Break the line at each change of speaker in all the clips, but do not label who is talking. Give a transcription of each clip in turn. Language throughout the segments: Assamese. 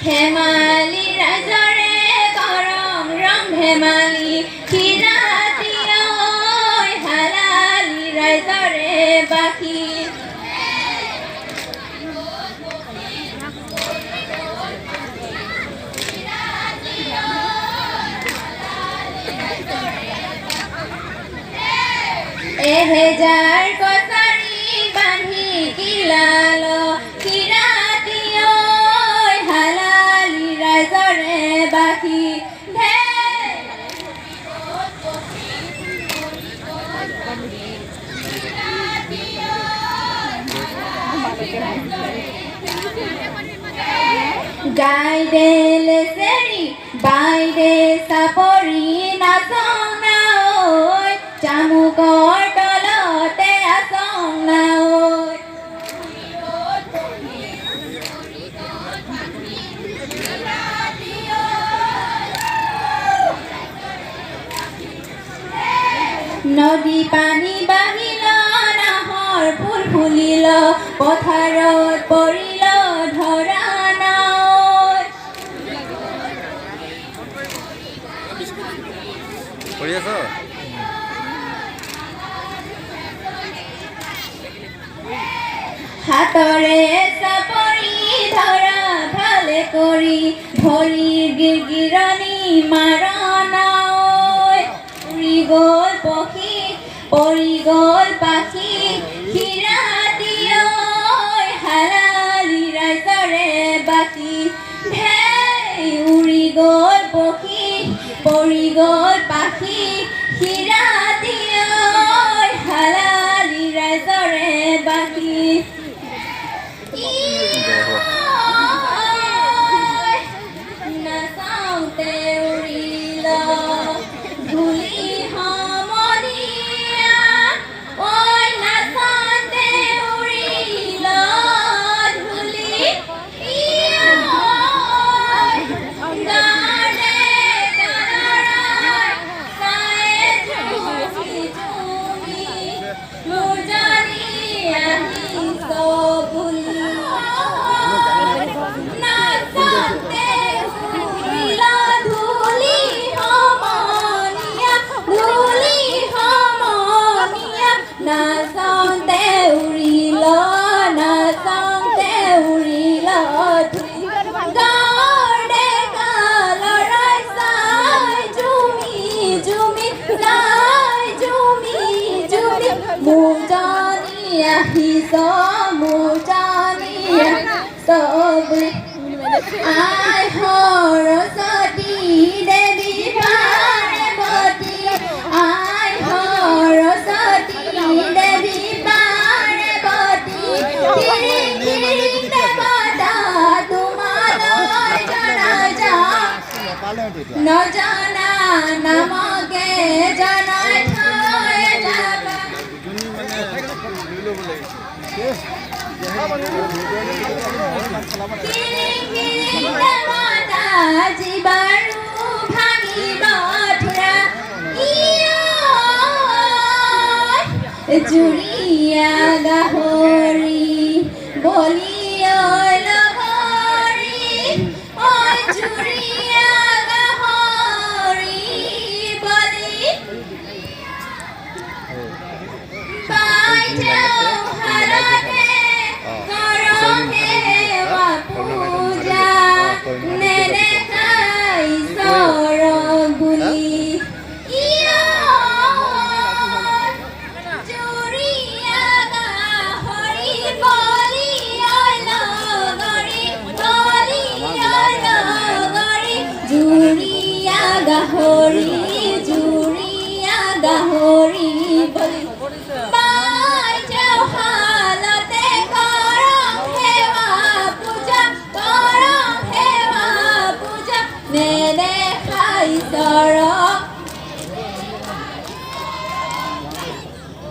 Hemali razore korong rong hemali kirati oi halali razore baki ehejar kosari bani kilalo kirati oi halali razore baki Gaide seri, baide sapori nasong na oi, chamukor tolote asong na oi. পথাৰত পৰিল ধৰা নাও
কৰি আছ
হাতৰে চাপৰি ধৰা ভালে কৰি ভৰিৰ গিৰগিৰণি মাৰণাও উৰি গ'ল পক্ষী পৰি গ'ল পাখি হিৰাতি হালালি ৰাইজৰে বাকী ঢেই উৰি গ'ল পক্ষী পৰি গ'ল পাখি হিৰাতি হালালি ৰাইজৰে বাকী নাচাওঁতে উৰিল ধূলি সমনীয়া ঐ নাচাওঁতে উৰিল ধূলি গানে গানৰাই চায়ে ঝুমি ঝুমি মোৰ জানি আহিছ বুলি নাচাওঁতে উৰিল ধূলি সমনীয়া নাচাওঁতে উৰিল ধূলি গাঁৱৰ ডেকা ল'ৰাই চাই ঝুমি ঝুমি চাই ঝুমি ঝুমি মোৰ জানি আহিছ বুলি আই সৰস্বতী দেৱী পাৰ্বতী আই সৰস্বতী দেৱী পাৰ্বতী তিৰি দেৱতা তোমালৈ জনাই যাওঁ নজনা নামকে জনাই থৈ যাবা জীৱাৰু ভাঙিব ধৰা জুৰীয়া গাহৰি বলিয়ৈ লগৰি ঐ জুৰীয়া গাহৰি বলি পাই যাওঁ হাৰতে কৰকে পূজা নেদেখাই ঈশ্বৰ বুলি জুৰীয়া গাহৰি বলিয়ৈ লগৰি জুৰীয়া গাহৰি বলি পাই যাওঁ হালতে কৰক সেৱা পূজা নেদেখাই ঈশ্বৰক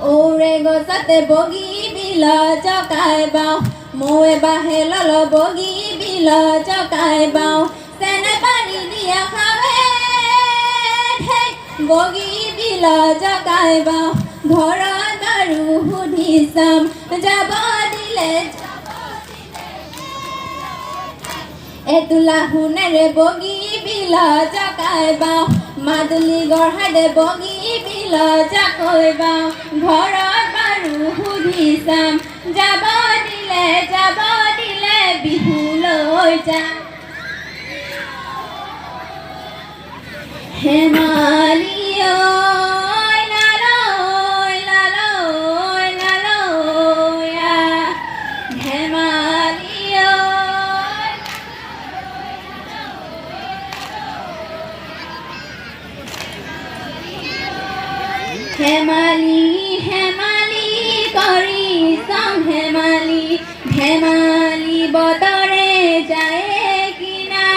ঔৰে গছতে বগী বিল জকাই বাওঁ মৌৱে বাঁহে লল বগী বিল জকাই বাওঁ চেনে পানী দিয়া খাবে বগী বিল জকাই বাওঁ ঘৰত আৰু সুধি চাম যাব দিলে এতোলা সোণেৰে বগী বিল জকাই বাওঁ মাদুলি গঢ়াই বগী বিল জাকৈ বাওঁ ঘৰত বাৰু সুধি চাম যাব দিলে বিহুলৈ যাম হেমালি হেমালি কৰি চাম ধেমালি বতৰে যায় কিনা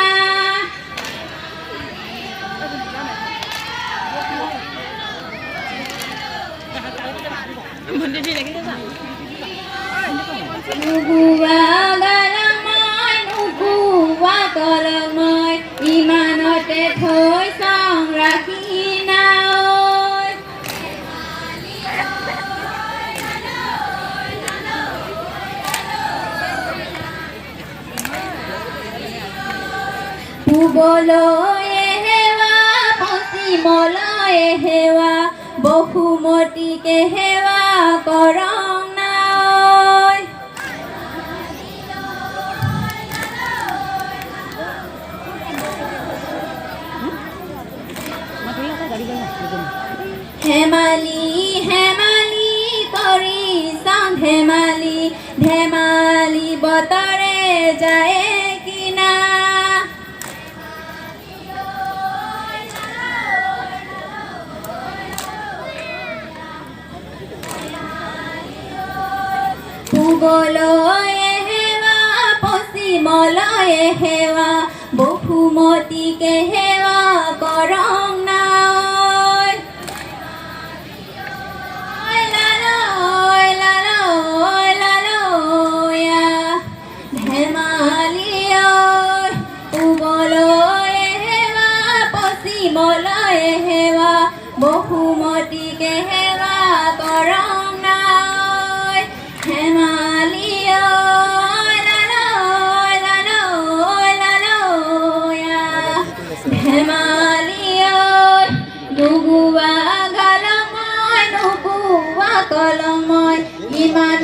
নুগুৱা কলম মই ইমানতে থৈ চাওঁ ৰাখি পূবলৈ সেৱা পশ্চিমলৈ সেৱা বহুমতীকে সেৱা কৰং নাই হেমালি হেমালি কৰি চাওঁ ধেমালি ধেমালি বতৰে যায় কিনা পূবলৈ সেৱা পশ্চিমলৈ সেৱা বহুমতীকে সেৱা কৰং নাই ধেমালি পূবলৈ সেৱা পশ্চিমলৈ সেৱা বহুমতীকে সেৱা কৰং নাই ধেমালি ধেমালি নুগুৱা গালময় নুগুৱা কলময় ইমান